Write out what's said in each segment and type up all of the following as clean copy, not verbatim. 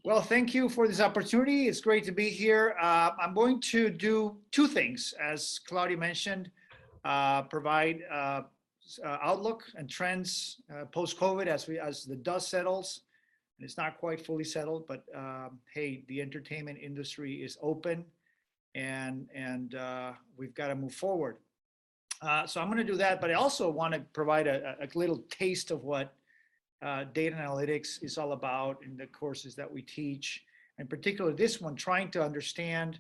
Well, thank you for this opportunity. It's great to be here. I'm going to do two things, as Claudia mentioned, provide outlook and trends post-COVID as the dust settles. And it's not quite fully settled, but hey, the entertainment industry is open, and we've got to move forward. So I'm going to do that, but I also want to provide a little taste of what data analytics is all about in the courses that we teach. In particular, this one, trying to understand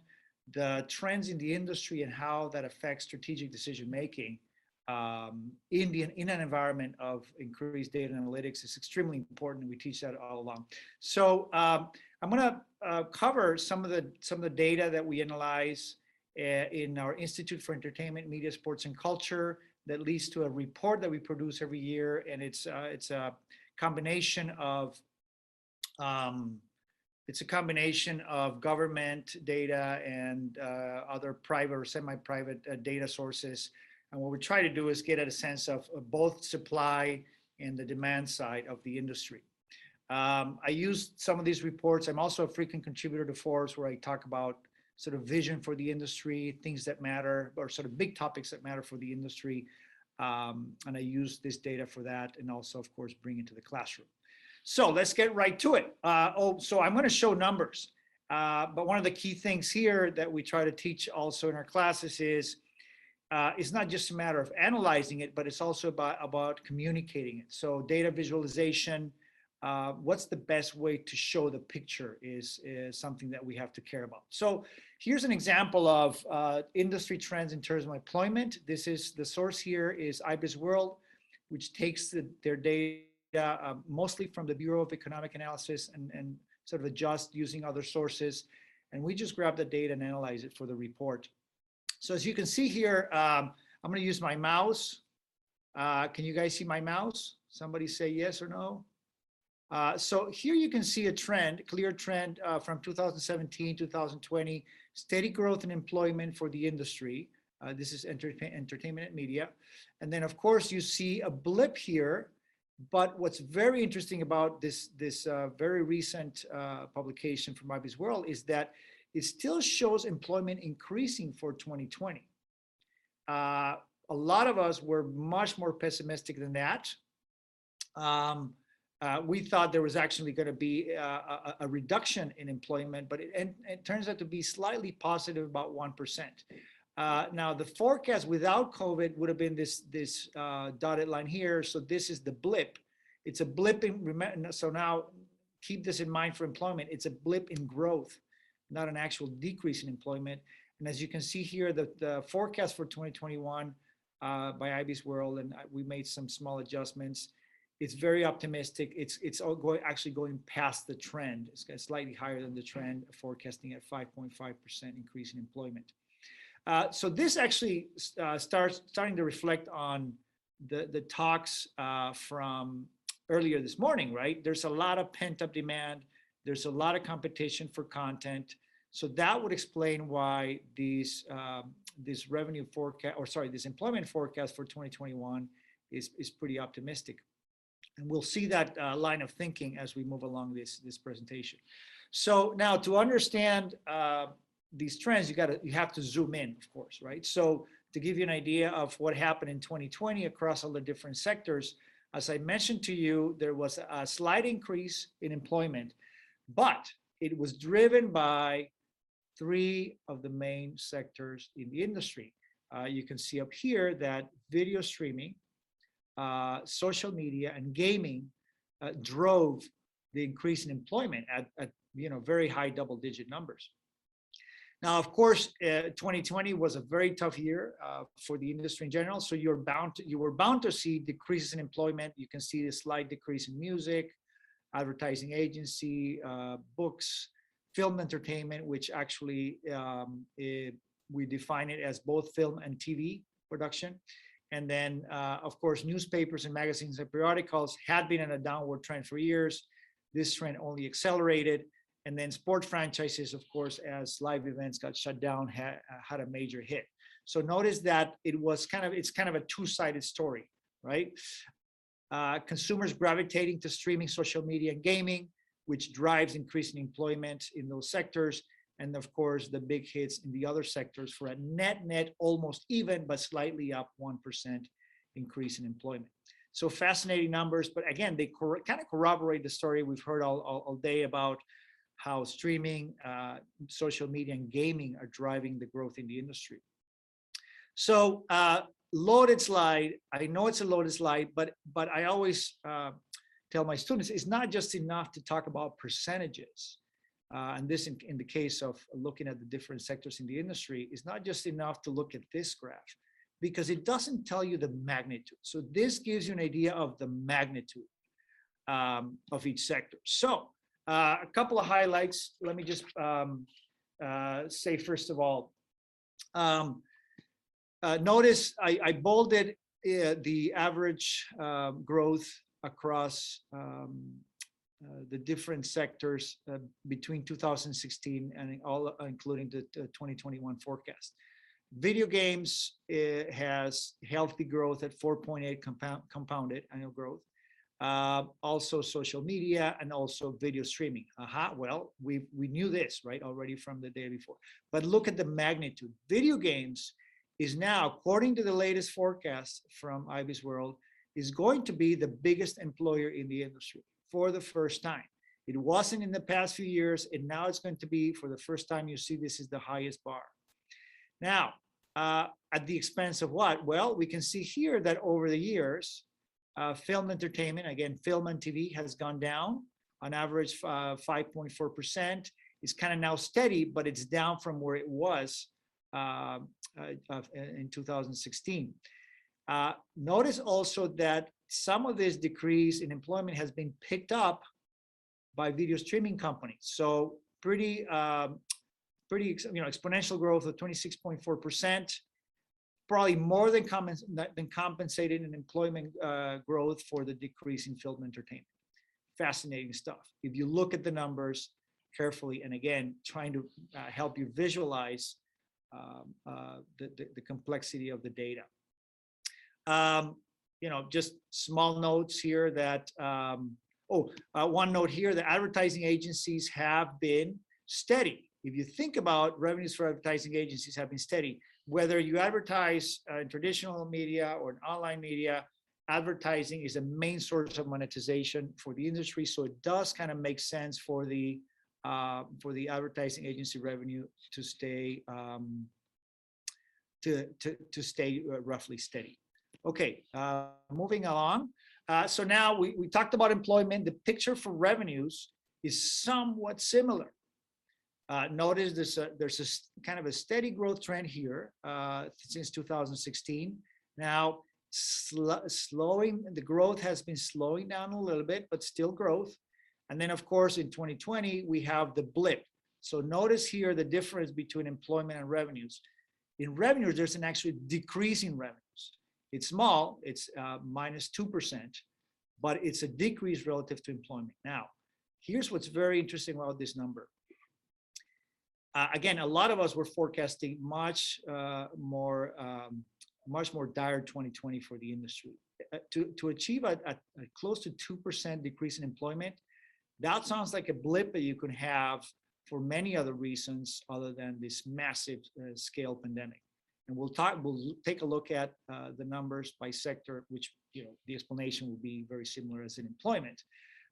the trends in the industry and how that affects strategic decision making in an environment of increased data analytics is extremely important. We teach that all along. So I'm going to cover some of the data that we analyze in our Institute for Entertainment, Media, Sports, and Culture that leads to a report that we produce every year, and it's a combination of government data and other private or semi-private data sources. And what we try to do is get at a sense of both supply and the demand side of the industry. I use some of these reports. I'm also a frequent contributor to forums where I talk about sort of vision for the industry, things that matter, or sort of big topics that matter for the industry. And I use this data for that, and also, of course, bring it to the classroom. So let's get right to it. So I'm going to show numbers, but one of the key things here that we try to teach also in our classes is it's not just a matter of analyzing it, but it's also about communicating it. So data visualization, what's the best way to show the picture is something that we have to care about. So here's an example of industry trends in terms of employment. This is the source here is IBIS World, which takes their data mostly from the Bureau of Economic Analysis and sort of adjust using other sources. And we just grab the data and analyze it for the report. So as you can see here, I'm going to use my mouse. Can you guys see my mouse? Somebody say yes or no. So here you can see a trend, clear trend from 2017, 2020, steady growth in employment for the industry. This is entertainment and media. And then of course you see a blip here, but what's very interesting about this very recent publication from IBIS World is that it still shows employment increasing for 2020. A lot of us were much more pessimistic than that. We thought there was actually going to be a reduction in employment, but it turns out to be slightly positive, about 1%. Now, the forecast without COVID would have been this dotted line here. So this is the blip. It's a blip in, so now keep this in mind for employment. It's a blip in growth, not an actual decrease in employment. And as you can see here, the forecast for 2021 by IBIS World, and we made some small adjustments. It's very optimistic. It's all actually going past the trend. It's slightly higher than the trend, forecasting at 5.5% increase in employment. So this actually starting to reflect on the talks from earlier this morning, right? There's a lot of pent-up demand. There's a lot of competition for content. So that would explain why this revenue forecast, or sorry, this employment forecast for 2021 is pretty optimistic. And we'll see that line of thinking as we move along this presentation. So now to understand these trends, you have to zoom in, of course, right? So to give you an idea of what happened in 2020 across all the different sectors, as I mentioned to you, there was a slight increase in employment, but it was driven by three of the main sectors in the industry. You can see up here that video streaming, social media, and gaming drove the increase in employment at very high double-digit numbers. Now, of course, 2020 was a very tough year for the industry in general. So you were bound to see decreases in employment. You can see a slight decrease in music, advertising agency, books, film entertainment, which actually we define it as both film and TV production. And then, of course, newspapers and magazines and periodicals had been in a downward trend for years. This trend only accelerated. And then sport franchises, of course, as live events got shut down, had a major hit. So notice that it's kind of a two-sided story, right? Consumers gravitating to streaming, social media, and gaming, which drives increasing employment in those sectors. And of course, the big hits in the other sectors for a net almost even, but slightly up 1% increase in employment. So fascinating numbers, but again, they kind of corroborate the story we've heard all day about how streaming, social media, and gaming are driving the growth in the industry. So loaded slide. I know it's a loaded slide, but I always tell my students it's not just enough to talk about percentages. And this, in the case of looking at the different sectors in the industry, is not just enough to look at this graph, because it doesn't tell you the magnitude. So this gives you an idea of the magnitude of each sector. So a couple of highlights. Let me just say, first of all, notice I bolded the average growth across the different sectors between 2016 and all, including the 2021 forecast. Video games has healthy growth at 4.8 compounded annual growth. Also social media and also video streaming. Well, we knew this, right, already from the day before. But look at the magnitude. Video games is now, according to the latest forecast from IBIS World, is going to be the biggest employer in the industry for the first time. It wasn't in the past few years, and now it's going to be, for the first time, you see this is the highest bar. Now, at the expense of what? Well, we can see here that over the years, film entertainment, again, film and TV has gone down on average 5.4%. It's kind of now steady, but it's down from where it was in 2016. Notice also that some of this decrease in employment has been picked up by video streaming companies. So pretty exponential growth of 26.4%, probably more than compensated in employment growth for the decrease in film entertainment. Fascinating stuff. If you look at the numbers carefully, and again, trying to help you visualize the complexity of the data. Just small notes here that, one note here, the advertising agencies have been steady. If you think about revenues for advertising agencies have been steady, whether you advertise in traditional media or in online media, advertising is a main source of monetization for the industry. So it does kind of make sense for the advertising agency revenue to stay roughly steady. Okay, moving along. So now we talked about employment. The picture for revenues is somewhat similar. Notice there's a kind of a steady growth trend here since 2016. Now, the growth has been slowing down a little bit, but still growth. And then, of course, in 2020, we have the blip. So notice here the difference between employment and revenues. In revenues, there's an actual decrease in revenues. It's small, it's minus 2%, but it's a decrease relative to employment. Now, here's what's very interesting about this number. Again, a lot of us were forecasting much more dire 2020 for the industry. To achieve a close to 2% decrease in employment, that sounds like a blip that you could have for many other reasons other than this massive scale pandemic. And we'll take a look at the numbers by sector, which the explanation will be very similar as in employment.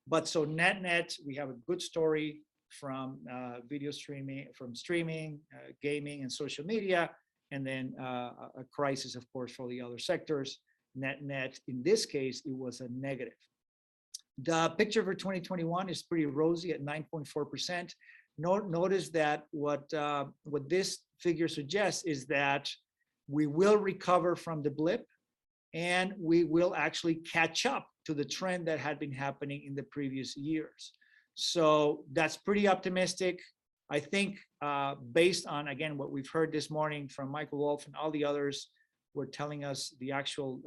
But so net, we have a good story from video streaming, from streaming, gaming, and social media, and then a crisis, of course, for the other sectors. Net, in this case, it was a negative. The picture for 2021 is pretty rosy at 9.4%. Notice that what this figure suggests is that we will recover from the blip, and we will actually catch up to the trend that had been happening in the previous years. So that's pretty optimistic. I think based on, again, what we've heard this morning from Michael Wolf and all the others who are telling us the actual,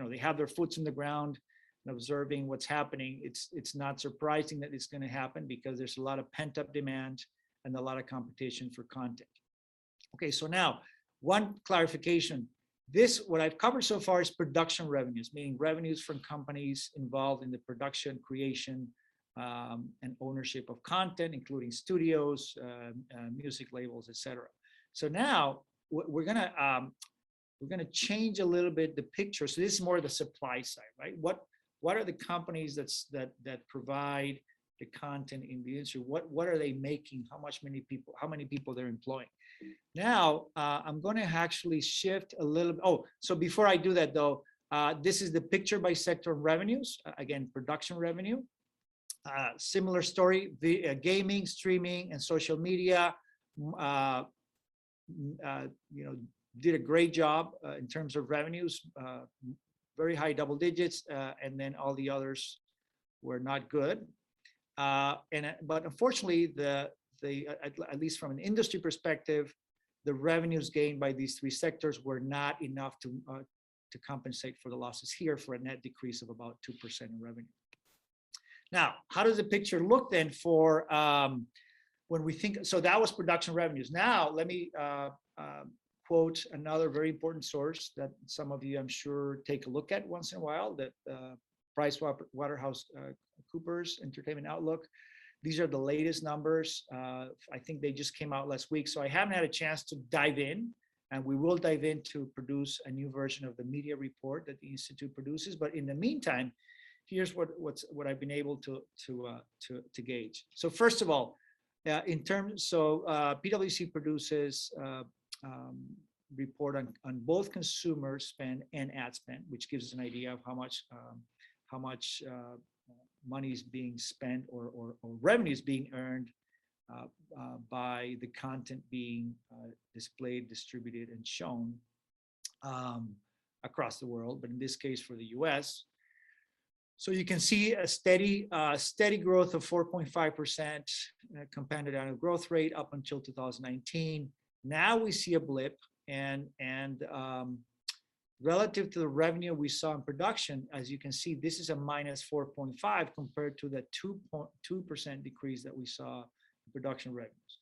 they have their foots in the ground and observing what's happening. It's not surprising that it's going to happen because there's a lot of pent-up demand and a lot of competition for content. Okay, so now one clarification. What I've covered so far is production revenues, meaning revenues from companies involved in the production, creation, and ownership of content, including studios, music labels, etc. So now we're gonna change a little bit the picture. So this is more the supply side, right? What are the companies that provide the content in the industry? What are they making? How many people they're employing? Now I'm going to actually shift a little. Oh, so before I do that though, this is the picture by sector of revenues. Again, production revenue. Similar story: the gaming, streaming, and social media. You know, did a great job in terms of revenues, very high double digits, and then all the others were not good. But unfortunately, at least from an industry perspective, the revenues gained by these three sectors were not enough to compensate for the losses here, for a net decrease of about 2% in revenue. Now, how does the picture look then for when we think? So that was production revenues. Now, let me quote another very important source that some of you, I'm sure, take a look at once in a while, that PricewaterhouseCoopers Entertainment Outlook. These are the latest numbers. I think they just came out last week. So I haven't had a chance to dive in, and we will dive in to produce a new version of the media report that the Institute produces. But in the meantime, here's what I've been able to gauge. So first of all, PwC produces report on both consumer spend and ad spend, which gives us an idea of how much money is being spent or revenue is being earned by the content being displayed, distributed, and shown across the world, but in this case for the US. So you can see a steady growth of 4.5% compounded annual growth rate up until 2019. Now we see a blip, and relative to the revenue we saw in production, as you can see, this is a minus 4.5 compared to the 2% decrease that we saw in production revenues.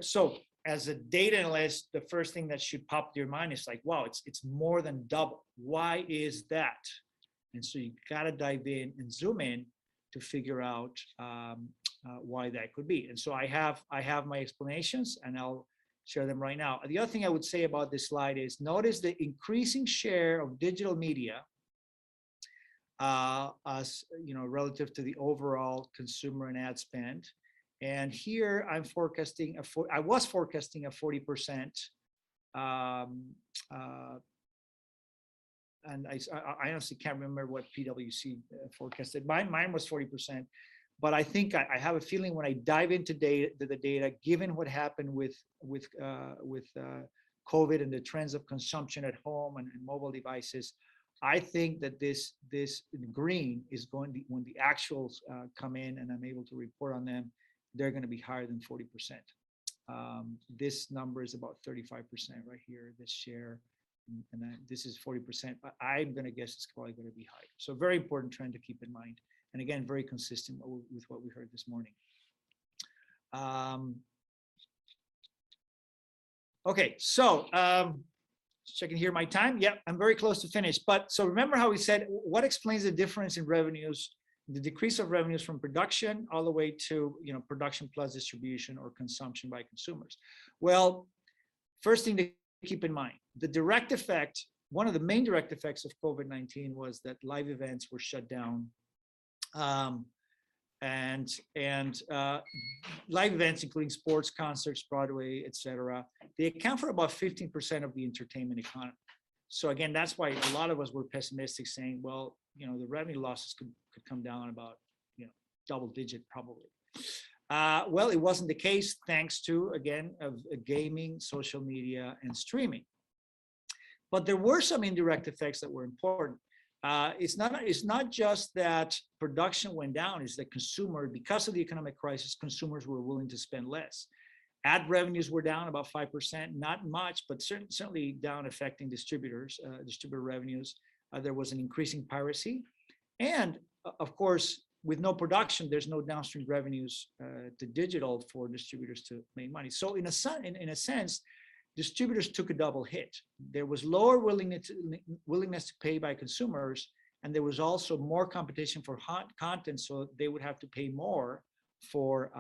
So as a data analyst, the first thing that should pop to your mind is like, wow, it's more than double. Why is that? And so you gotta dive in and zoom in to figure out why that could be. And so I have my explanations, and I'll share them right now. The other thing I would say about this slide is notice the increasing share of digital media as you know, relative to the overall consumer and ad spend. And here I'm forecasting I was forecasting a 40%, and I honestly can't remember what PwC forecasted. Mine was 40%, but I think I have a feeling when I dive into the data, given what happened with COVID and the trends of consumption at home and mobile devices, I think that this green is going to, when the actuals come in and I'm able to report on them, they're going to be higher than 40%. This number is about 35% right here, this share, and this is 40%. But I'm going to guess it's probably going to be higher. So very important trend to keep in mind. And again, very consistent with what we heard this morning. Okay, so checking here my time. Yeah, I'm very close to finish. But so remember how we said, what explains the difference in revenues, the decrease of revenues from production all the way to, you know, production plus distribution or consumption by consumers? Well, first thing to keep in mind, the direct effect, one of the main direct effects of COVID-19 was that live events were shut down. Live events, including sports, concerts, Broadway, etc., they account for about 15% of the entertainment economy. So again, that's why a lot of us were pessimistic, saying, well, you know, the revenue losses could come down about, you know, double digit probably. Well, it wasn't the case, thanks to, again, gaming, social media, and streaming. But there were some indirect effects that were important. It's not just that production went down, it's that because of the economic crisis, consumers were willing to spend less. Ad revenues were down about 5%, not much, but certainly down, affecting distributor revenues. There was an increasing piracy. And of course, with no production, there's no downstream revenues to digital for distributors to make money. So in a sense, distributors took a double hit. There was lower willingness to pay by consumers, and there was also more competition for content, so they would have to pay more for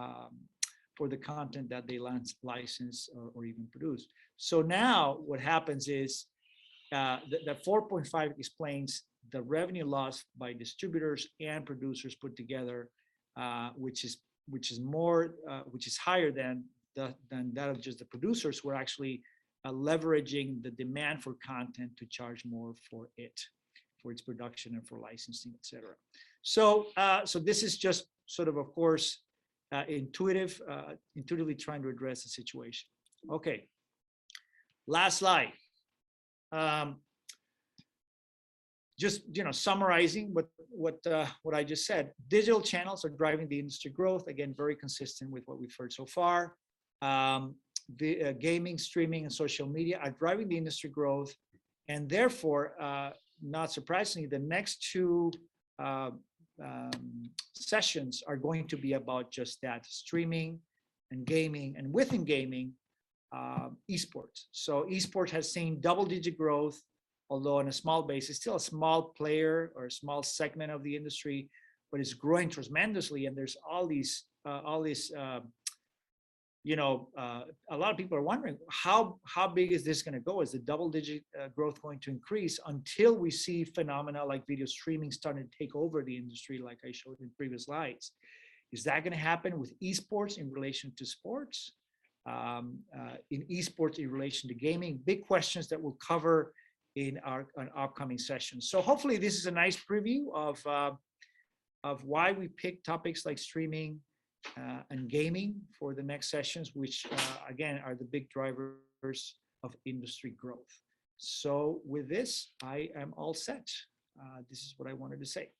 the content that they license or even produce. So now what happens is the 4.5 explains the revenue loss by distributors and producers put together, which is higher than that of just the producers who are actually leveraging the demand for content to charge more for it, for its production and for licensing, etc. So this is just sort of course, intuitively trying to address the situation. Okay, last slide. Just summarizing what I just said. Digital channels are driving the industry growth. Again, very consistent with what we've heard so far. The gaming, streaming, and social media are driving the industry growth, and therefore, not surprisingly, the next two sessions are going to be about just that: streaming and gaming, and within gaming, esports. So esports has seen double-digit growth, although on a small base. It's still a small player or a small segment of the industry, but it's growing tremendously. And there's all these, a lot of people are wondering how big is this going to go? Is the double-digit growth going to increase until we see phenomena like video streaming starting to take over the industry, like I showed in previous slides? Is that going to happen with esports in relation to sports? In esports in relation to gaming? Big questions that we'll cover in our upcoming sessions. So hopefully this is a nice preview of why we pick topics like streaming and gaming for the next sessions, which again are the big drivers of industry growth. So with this, I am all set. This is what I wanted to say.